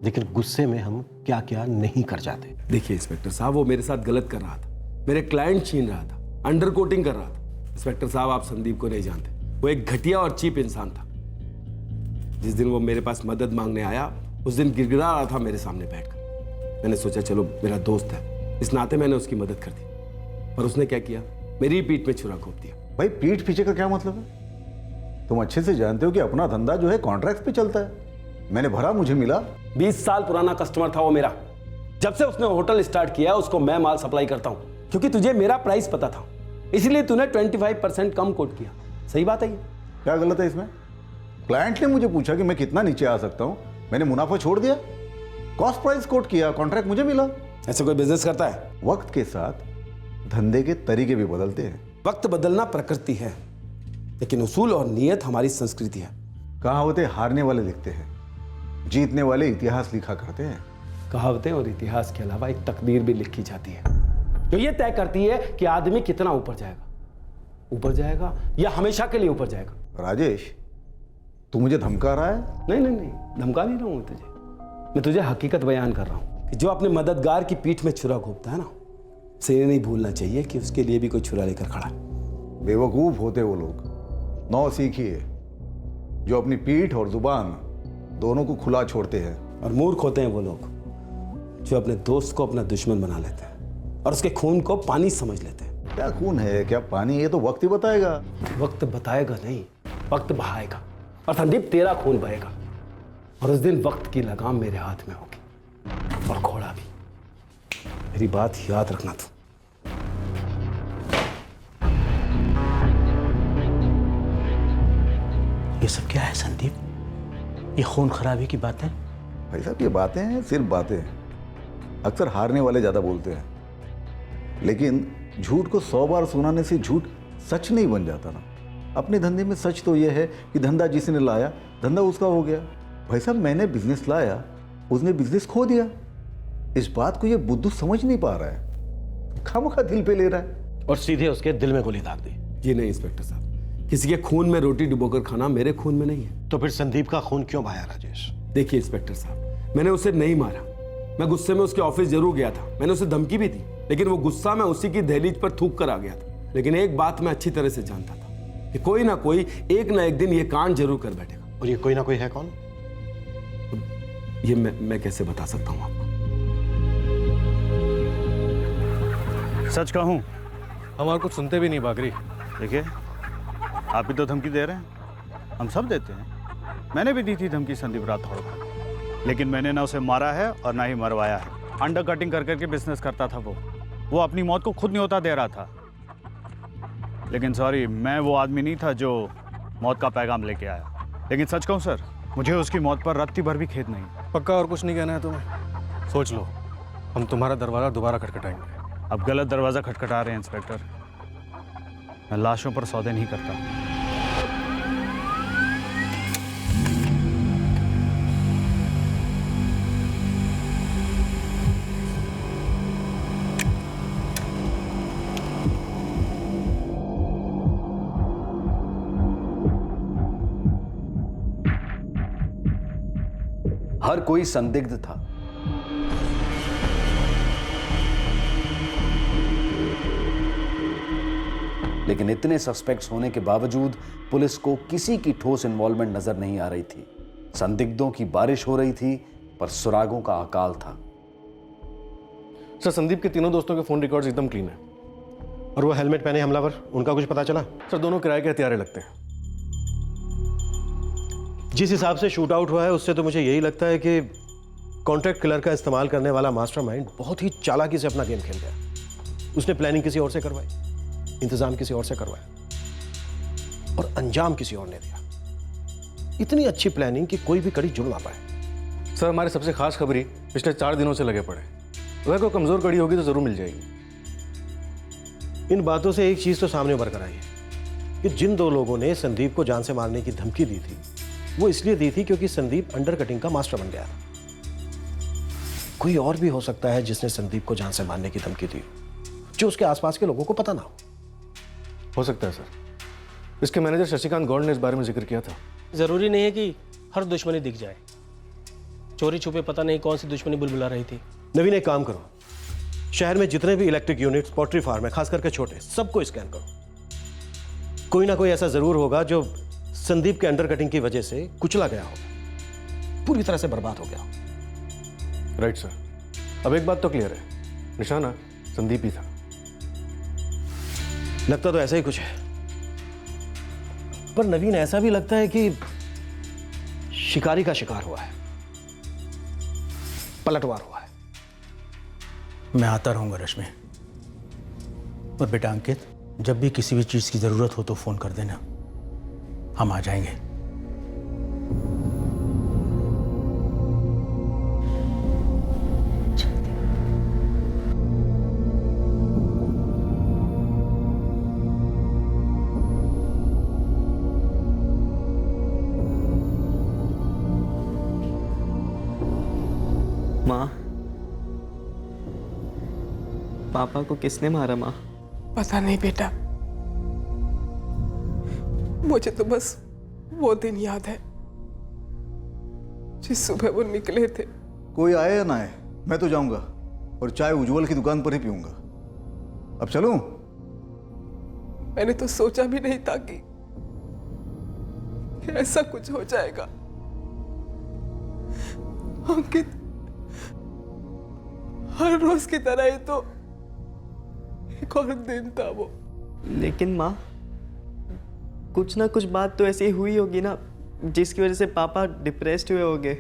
लेकिन गुस्से में हम क्या क्या नहीं कर जाते। देखिए इंस्पेक्टर साहब, वो मेरे साथ गलत कर रहा था, मेरे क्लाइंट छीन रहा था, अंडर कोटिंग कर रहा था। इंस्पेक्टर साहब, आप संदीप को नहीं जानते, वो एक घटिया और चीप इंसान था। जिस दिन वो मेरे पास मदद मांगने आया उस दिन गिड़गिड़ा रहा था मेरे सामने बैठकर। मैंने सोचा चलो मेरा दोस्त है, इस नाते मैंने उसकी मदद कर दी, पर उसने क्या किया, मेरी पीठ में छुरा घोंप दिया। भाई, पीठ पीछे का क्या मतलब है? तुम अच्छे से जानते हो कि अपना धंधा जो है कॉन्ट्रैक्ट पे चलता है। मैंने भरा, मुझे मिला। 20 साल पुराना कस्टमर था वो मेरा। जब से उसने होटल स्टार्ट किया उसको मैं माल सप्लाई करता हूं, क्योंकि तुझे मेरा प्राइस पता था, इसलिए तूने 25% कम कोट किया। सही बात है ये? क्या गलत है इसमें? क्लाइंट ने मुझे पूछा कि मैं कितना नीचे आ सकता हूं, मैंने मुनाफा छोड़ दिया, कॉस्ट प्राइस कोट किया, कॉन्ट्रैक्ट मुझे मिला। ऐसे कोई बिजनेस करता है? वक्त के साथ धंधे के तरीके भी बदलते हैं। वक्त बदलना प्रकृति है, लेकिन उसूल और नियत हमारी संस्कृति है। कहावतें हारने वाले लिखते हैं, जीतने वाले इतिहास लिखा करते हैं। कहावतें और इतिहास के अलावा एक तकदीर भी लिखी जाती है, जो ये तय करती है कि आदमी कितना ऊपर जाएगा या हमेशा के लिए ऊपर जाएगा। राजेश, तू मुझे धमका रहा है? नहीं, धमका नहीं रहा हूं तुझे, मैं तुझे हकीकत बयान कर रहा हूं कि जो अपने मददगार की पीठ में छुरा घोंपता है ना, उसे ये नहीं भूलना चाहिए कि उसके लिए भी कोई छुरा लेकर खड़ा है। बेवकूफ होते वो लोग, नौ सीखिए, जो अपनी पीठ और जुबान दोनों को खुला छोड़ते हैं। और मूर्ख होते हैं वो लोग जो अपने दोस्त को अपना दुश्मन बना लेते हैं और उसके खून को पानी समझ लेते हैं। क्या खून है, क्या पानी, ये तो वक्त ही बताएगा। वक्त बताएगा नहीं, वक्त बहाएगा, और संदीप तेरा खून बहेगा, और उस दिन वक्त की लगाम मेरे हाथ में होगी, और घोड़ा भी। मेरी बात याद रखना तू। ये सब क्या है संदीप? ये खून खराबी की बातें? भाई साहब, ये बातें हैं, सिर्फ बातें हैं। अक्सर हारने वाले ज़्यादा बोलते हैं, लेकिन झूठ को 100 बार सुनाने से झूठ सच नहीं बन जाता ना। अपने धंधे में सच तो यह है कि धंधा जिसने लाया, धंधा उसका हो गया। भाई साहब, मैंने बिजनेस लाया, उसने बिजनेस खो दिया। इस बात को ये बुद्धू समझ नहीं पा रहा है, खामखा दिल पे ले रहा है और सीधे उसके दिल में गोली दाग दी। जी नहीं इंस्पेक्टर साहब, किसी के खून में रोटी डुबोकर खाना मेरे खून में नहीं है। तो फिर संदीप का खून क्यों बहाया राजेश? देखिए इंस्पेक्टर साहब, मैंने उसे नहीं मारा, मैं गुस्से में उसके ऑफिस जरूर गया था, मैंने उसे धमकी भी दी, लेकिन वो गुस्सा मैं उसी की दहलीज पर थूक कर आ गया था। लेकिन एक बात मैं अच्छी तरह से जानता था कि कोई ना कोई एक ना एक दिन ये कांड जरूर कर बैठेगा। और ये कोई ना कोई है कौन? ये मैं कैसे बता सकता हूँ आपको? सच कहूँ, हमारे कुछ सुनते भी नहीं बागरी। देखिए, आप भी तो धमकी दे रहे हैं, हम सब देते हैं। मैंने भी दी थी धमकी संदीप राठौड़ को, लेकिन मैंने ना उसे मारा है और ना ही मरवाया है। अंडर कटिंग कर करके बिजनेस करता था वो अपनी मौत को खुद न्योता दे रहा था। लेकिन सॉरी, मैं वो आदमी नहीं था जो मौत का पैगाम लेके आया। लेकिन सच कहूँ सर, मुझे उसकी मौत पर रत्ती भर भी खेद नहीं। पक्का और कुछ नहीं कहना है तुम्हें? सोच लो, हम तुम्हारा दरवाज़ा दोबारा खटखटाएंगे। अब गलत दरवाज़ा खटखटा रहे हैं इंस्पेक्टर, मैं लाशों पर सौदे नहीं करता। हर कोई संदिग्ध था। लेकिन इतने सस्पेक्ट्स होने के बावजूद पुलिस को किसी की ठोस इन्वॉल्वमेंट नजर नहीं आ रही थी। संदिग्धों की बारिश हो रही थी, पर सुरागों का अकाल था। सर, संदीप के तीनों दोस्तों के फोन रिकॉर्ड्स एकदम क्लीन है। और वो हेलमेट पहने हमलावर, उनका कुछ पता चला? सर, दोनों किराए के हथियारे लगते हैं। जिस हिसाब से शूट आउट हुआ है उससे तो मुझे यही लगता है कि कॉन्ट्रैक्ट किलर का इस्तेमाल करने वाला मास्टरमाइंड बहुत ही चालाकी से अपना गेम खेल गया। उसने प्लानिंग किसी और से करवाई, इंतजाम किसी और से करवाया और अंजाम किसी और ने दिया। इतनी अच्छी प्लानिंग कि कोई भी कड़ी जुड़ ना पाए। सर हमारे सबसे खास खबरी पिछले 4 दिनों से लगे पड़े। अगर कोई कमजोर कड़ी होगी तो जरूर मिल जाएगी। इन बातों से एक चीज तो सामने उभर कर आई है कि जिन 2 लोगों ने संदीप को जान से मारने की धमकी दी थी वो इसलिए दी थी क्योंकि संदीप अंडरकटिंग का मास्टर बन गया था। कोई और भी हो सकता है जिसने संदीप को जान से मारने की धमकी दी, जो उसके आसपास के लोगों को पता ना हो सकता है सर। इसके मैनेजर शशिकांत गौड़ ने इस बारे में जिक्र किया था। ज़रूरी नहीं है कि हर दुश्मनी दिख जाए। चोरी छुपे पता नहीं कौन सी दुश्मनी बुलबुला रही थी। नवीन एक काम करो, शहर में जितने भी इलेक्ट्रिक यूनिट्स, पोल्ट्री फार्म है, खास करके छोटे, सबको स्कैन करो। कोई ना कोई ऐसा जरूर होगा जो संदीप के अंडरकटिंग की वजह से कुचला गया होगा, पूरी तरह से बर्बाद हो गया होगा। Right sir. अब एक बात तो क्लियर है, निशाना संदीप ही था। लगता तो ऐसा ही कुछ है, पर नवीन ऐसा भी लगता है कि शिकारी का शिकार हुआ है, पलटवार हुआ है। मैं आता रहूंगा रश्मि। और बेटा अंकित, जब भी किसी भी चीज की जरूरत हो तो फोन कर देना, हम आ जाएंगे। माँ, पापा को किसने मारा माँ? पता नहीं बेटा, मुझे तो बस वो दिन याद है जिस सुबह वो निकले थे। कोई आए या ना आए, मैं तो जाऊंगा और चाय उज्जवल की दुकान पर ही पीऊंगा। अब चलूं? मैंने तो सोचा भी नहीं था कि ऐसा कुछ हो जाएगा। अंकित हर रोज की तरह ही तो एक और दिन था वो। लेकिन माँ, कुछ ना कुछ बात तो ऐसी हुई होगी ना जिसकी वजह से पापा डिप्रेस्ड हुए होंगे।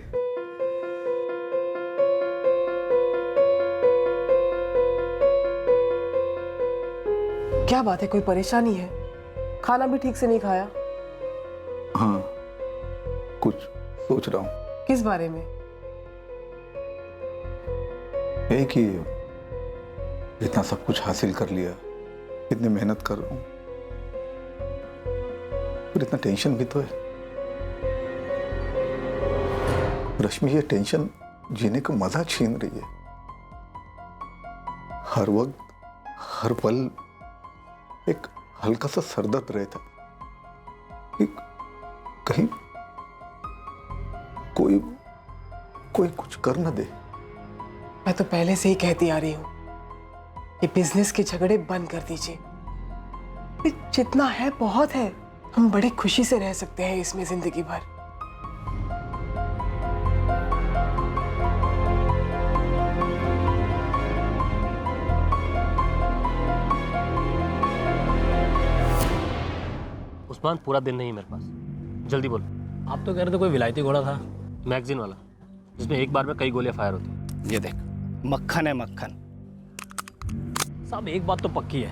क्या बात है, कोई परेशानी है? खाना भी ठीक से नहीं खाया? हाँ, कुछ सोच रहा हूँ। किस बारे में? एक ही, इतना सब कुछ हासिल कर लिया, इतनी मेहनत कर रहा हूँ, पर इतना टेंशन भी तो है। रश्मि, ये टेंशन जीने का मजा छीन रही है। हर वक्त, हर पल एक हल्का सा सरदर्द रहता कि कहीं कोई कुछ कर न दे। मैं तो पहले से ही कहती आ रही हूँ कि बिजनेस के झगड़े बंद कर दीजिए। जितना है बहुत है, हम बड़ी खुशी से रह सकते हैं इसमें जिंदगी भर। उस्मान, पूरा दिन नहीं मेरे पास, जल्दी बोल। आप तो कह रहे थे कोई विलायती घोड़ा था, मैगजीन वाला, जिसमें एक बार में कई गोलियां फायर होती। ये देख, मक्खन है मक्खन। साहब एक बात तो पक्की है,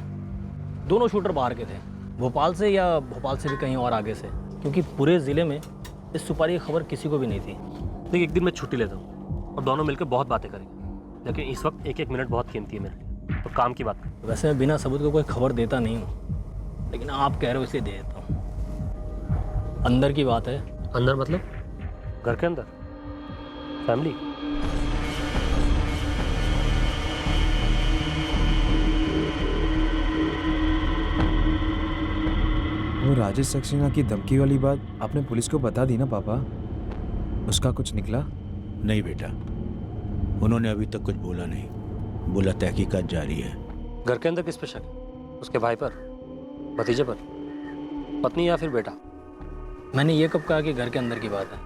दोनों शूटर बाहर के थे, भोपाल से या भोपाल से भी कहीं और आगे से, क्योंकि पूरे ज़िले में इस सुपारी की खबर किसी को भी नहीं थी। देखिए, एक दिन मैं छुट्टी लेता हूँ और दोनों मिलकर बहुत बातें करेंगे, लेकिन इस वक्त एक एक मिनट बहुत कीमती है मेरे लिए, तो काम की बात करें। वैसे मैं बिना सबूत को कोई खबर देता नहीं हूँ, लेकिन आप कह रहे हो इसलिए दे देता हूँ। अंदर की बात है। अंदर मतलब? घर के अंदर? फैमिली? वो राजेश सक्सेना की धमकी वाली बात आपने पुलिस को बता दी ना पापा? उसका कुछ निकला? नहीं बेटा, उन्होंने अभी तक कुछ बोला नहीं, बोला तहकीकात जारी है। घर के अंदर किस पे शक? उसके भाई पर, भतीजे पर, पत्नी या फिर बेटा? मैंने ये कब कहा कि घर के अंदर की बात है?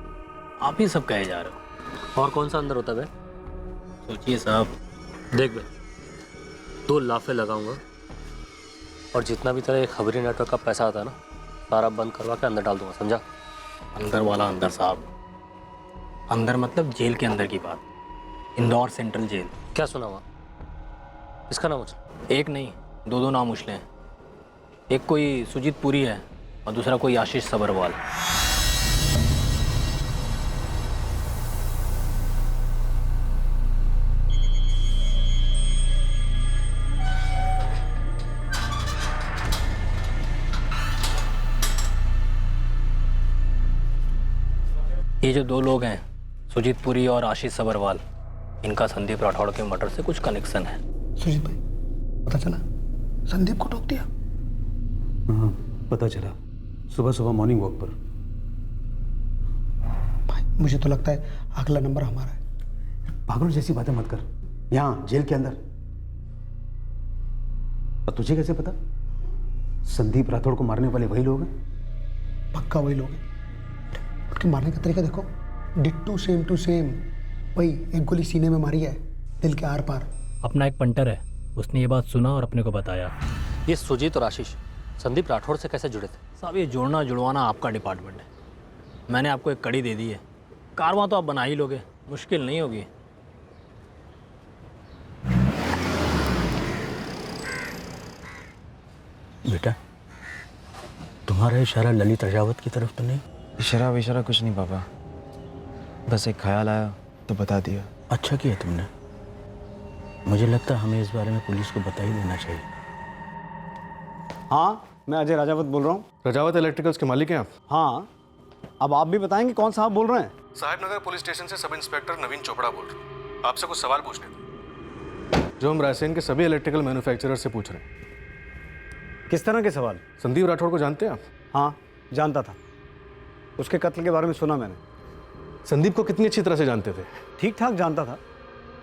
आप ही सब कहे जा रहे हो। और कौन सा अंदर होता है? सोचिए साहब। देख बे, 2 लाफे लगाऊंगा और जितना भी तेरा ये खबरी नेटवर्क का पैसा आता है ना, सारा बंद करवा के अंदर डाल दूंगा, समझा? अंदर वाला अंदर साहब, अंदर मतलब जेल के अंदर की बात। Indore central jail. क्या सुना हुआ? इसका नाम उछला? एक नहीं, दो नाम उछले हैं। एक कोई सुजीत पुरी है और दूसरा कोई आशीष सबरवाल। ये जो दो लोग हैं, सुजीत पुरी और आशीष सबरवाल, इनका संदीप राठौड़ के मर्डर से कुछ कनेक्शन है। सुजीत भाई, पता चला संदीप को ठोक दिया? हाँ, पता चला सुबह सुबह मॉर्निंग वॉक पर। भाई मुझे तो लगता है अगला नंबर हमारा है। पागल जैसी बातें मत कर, यहाँ जेल के अंदर। और तुझे कैसे पता? संदीप राठौड़ को मारने वाले वही लोग हैं। पक्का वही लोग हैं। उनके मारने का तरीका देखो, डिट्टू सेम टू सेम। वही एक गोली सीने में मारी है, दिल के आर पार। अपना एक पंटर है, उसने ये बात सुना और अपने को बताया। ये सुजीत और आशीष संदीप राठौड़ से कैसे जुड़े थे? साहब ये जोड़ना जुड़वाना आपका डिपार्टमेंट है। मैंने आपको एक कड़ी दे दी है, कारवां तो आप बना ही लोगे, मुश्किल नहीं होगी। बेटा, तुम्हारा इशारा ललित राजावत की तरफ तो नहीं? इशारा विशारा कुछ नहीं पापा, बस एक ख्याल आया तो बता दिया। अच्छा किया तुमने। मुझे लगता है हमें इस बारे में पुलिस को बता ही देना चाहिए। हाँ, मैं अजय राजावत बोल रहा हूँ। राजावत इलेक्ट्रिकल्स के मालिक हैं आप? हाँ। अब आप भी बताएंगे कौन साहब बोल रहे हैं? साहिब नगर पुलिस स्टेशन से सब इंस्पेक्टर नवीन चोपड़ा बोल रहे हैं। आपसे कुछ सवाल पूछने थे जो हम रायसेन के सभी इलेक्ट्रिकल मैन्युफैक्चरर से पूछ रहे हैं। किस तरह के सवाल? संदीप राठौड़ को जानते हैं आप? हाँ, जानता था। उसके कत्ल के बारे में सुना मैंने। संदीप को कितनी अच्छी तरह से जानते थे? ठीक ठाक जानता था।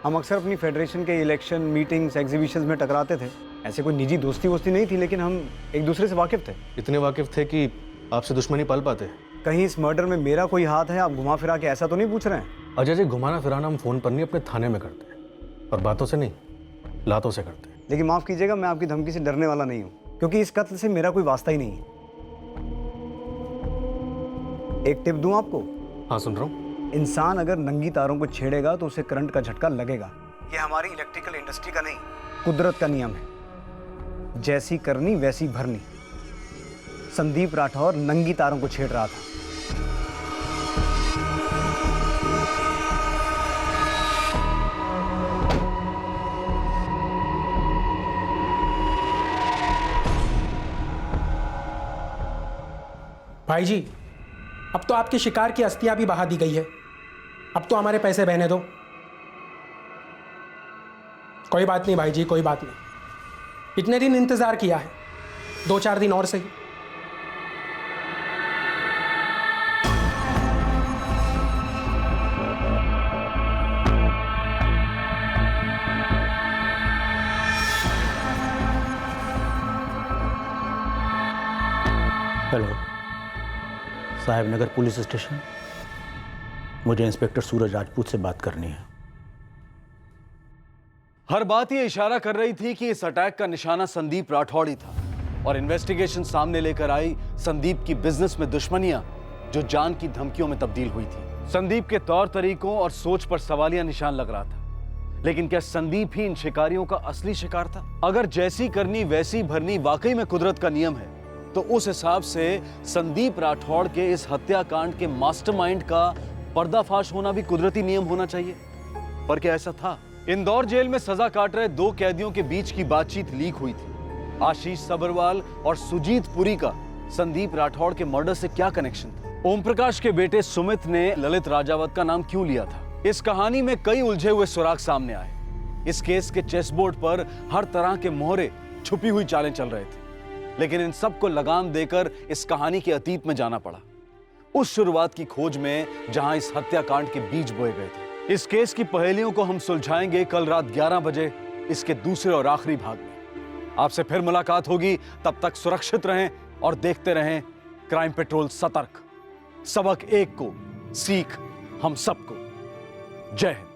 हम अक्सर अपनी फेडरेशन के इलेक्शन, मीटिंग्स, एग्जीबिशंस में टकराते थे। ऐसे कोई निजी दोस्ती वोस्ती नहीं थी, लेकिन हम एक दूसरे से वाकिफ थे। इतने वाकिफ थे कि आपसे दुश्मनी पाल पाते? कहीं इस मर्डर में मेरा कोई हाथ है? आप घुमा फिरा के ऐसा तो नहीं पूछ रहे हैं? अजय जी, घुमाना फिराना हम फोन पर नहीं, अपने थाने में करते हैं, और बातों से नहीं, लातों से करते हैं। लेकिन माफ़ कीजिएगा, मैं आपकी धमकी से डरने वाला नहीं हूँ, क्योंकि इस कत्ल से मेरा कोई वास्ता ही नहीं है। एक टिप दूं आपको? हाँ, सुन रहा हूँ। इंसान अगर नंगी तारों को छेड़ेगा तो उसे करंट का झटका लगेगा। ये हमारी इलेक्ट्रिकल इंडस्ट्री का नहीं, कुदरत का नियम है। जैसी करनी वैसी भरनी। संदीप राठौर नंगी तारों को छेड़ रहा था। भाई जी, अब तो आपके शिकार की अस्थियां भी बहा दी गई है। अब तो हमारे पैसे बहने दो। कोई बात नहीं भाई जी, कोई बात नहीं। इतने दिन इंतजार किया है, 2-4 दिन और सही। हेलो, साहिब नगर पुलिस स्टेशन। मुझे इंस्पेक्टर सूरज राजपूत से बात करनी है। हर बात ये इशारा कर रही थी कि इस अटैक का निशाना संदीप राठौड़ ही था, और इन्वेस्टिगेशन सामने लेकर आई संदीप की बिजनेस में दुश्मनियां जो जान की धमकियों में तब्दील हुई थी। संदीप के तौर तरीकों और सोच पर सवालिया निशान लग रहा था। लेकिन क्या संदीप ही इन शिकारियों का असली शिकार था? अगर जैसी करनी वैसी भरनी वाकई में कुदरत का नियम है, तो उस हिसाब से संदीप राठौड़ के इस हत्याकांड के मास्टरमाइंड का पर्दाफाश होना भी कुदरती नियम होना चाहिए। पर क्या ऐसा था? इंदौर जेल में सजा काट रहे 2 कैदियों के बीच की बातचीत लीक हुई थी। आशीष सबरवाल और सुजीत पुरी का संदीप राठौड़ के मर्डर से क्या कनेक्शन था? ओम प्रकाश के बेटे सुमित ने ललित राजावत का नाम क्यों लिया था? इस कहानी में कई उलझे हुए सुराग सामने आए। इस केस के चेसबोर्ड पर हर तरह के मोहरे, छुपी हुई चालें चल रहे थे, लेकिन इन सबको लगाम देकर इस कहानी के अतीत में जाना पड़ा, उस शुरुआत की खोज में जहां इस हत्याकांड के बीज बोए गए थे। इस केस की पहेलियों को हम सुलझाएंगे कल रात 11 बजे इसके दूसरे और आखिरी भाग में। आपसे फिर मुलाकात होगी, तब तक सुरक्षित रहें और देखते रहें क्राइम पेट्रोल सतर्क। सबक एक को, सीख हम सबको। जय हिंद।